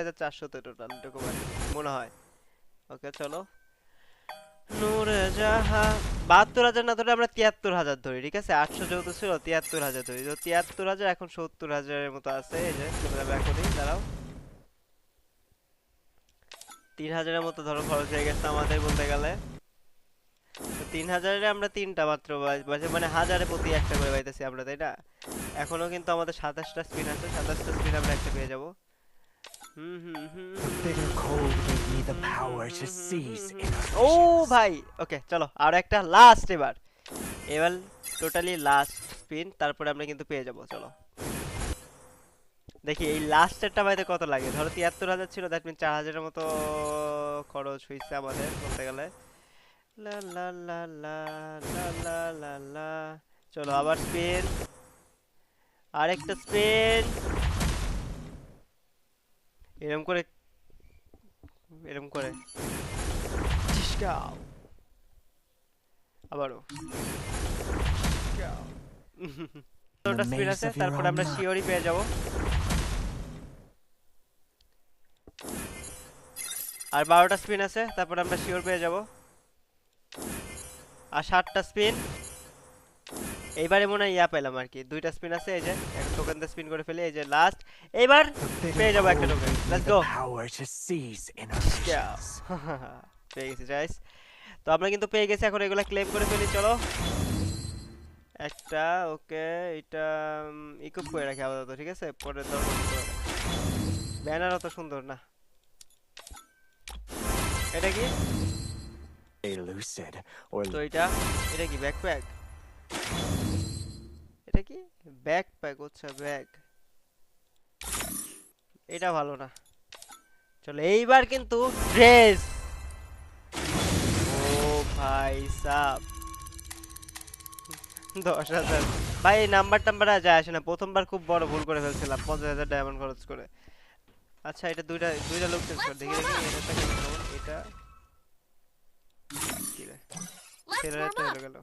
2400 total এরকম আর কি, মনে হয়। ওকে চলো, নূরে জাহাঁ 72,000 না ধরে আমরা 73,000 ধরি, ঠিক আছে? 800 যেহেতু ছিল, 73,000 ধরি, তো 73,000 এখন 70,000 মতো আছে। এই যে চলে যাবে এখনই, দাঁড়াও। 3,000 মতো ধরো খরচ হয়ে গেছে আমাদের বলতে গেলে। তো 3,000 আমরা তিনটা মাত্র মানে 1,000 প্রতি একটা করে পাইতেছি আমরা, তাই না? এখনো কিন্তু আমাদের 27টা স্পিন আছে, 27টা স্পিন আমরা একটা পেয়ে যাবো। The bitter cold gave me the power to seize inner O visions. ভাই, ওকে চলো আর একটা লাস্ট এবার। এবার টোটালি লাস্ট স্পিন, তারপরে আমরা কিন্তু পেয়ে যাব। চলো দেখি এই লাস্টেরটা পাইতে কত লাগে। ধরো 73,000 ছিল, দ্যাট মিন 4,000-এর মতো খরচ হয়েছে আমাদের বলতে গেলে। লা লা লা লা লা লা লা লা। চলো আবার স্পিন, আরেকটা স্পিন। এরম করে, এরম করে চিস্কাও। আবারও চিস্কাও। The ওটা স্পিন maze আছে, of your তারপর own আমরা mind. শিওরই পেয়ে যাব। আর 12টা স্পিন আছে, তারপর আমরা শিওর পেয়ে যাব। আর 7টা স্পিন। এইবারে মনে হয় ইয়া পেলাম আর কি, 2টা স্পিন আছে, এই যে একটা টোকেন দিয়ে স্পিন করে ফেলি, এই যে লাস্ট। এইবার The bitter পেয়ে যাবো একটা cold token, gave me let's the go. power to seize inner visions. পেয়ে গেছি গাইস। তো আমরা কিন্তু পেয়ে গেছি, এখন এগুলা ক্লেম করে ফেলি চলো। একটা ওকে, এটা ইকুইপ করে রাখি আপাতত, ঠিক আছে? পরে দরকার পড়তে পারে। ব্যানার অত সুন্দর না। এটা কি? A lucid or তো এটা, এটা কি ব্যাকপ্যাক? এটা কি ব্যাকপ্যাক? আচ্ছা ব্যাগ, এটা ভালো না। চলো এইবার কিন্তু ড্রেস। ও ভাই সাব, 10,000। ভাই এই নাম্বার টাম্বার আর যায় আসে না, প্রথমবার খুব বড় ভুল করে ফেলছিলাম 50,000 ডায়মন্ড খরচ করে। আচ্ছা এটা দুইটা দুইটা লোক চেঞ্জ কর, দেখি দেখি এটা কেমন, এটা কি রে, Let's ছেলেরা warm তো up. হয়ে গেল।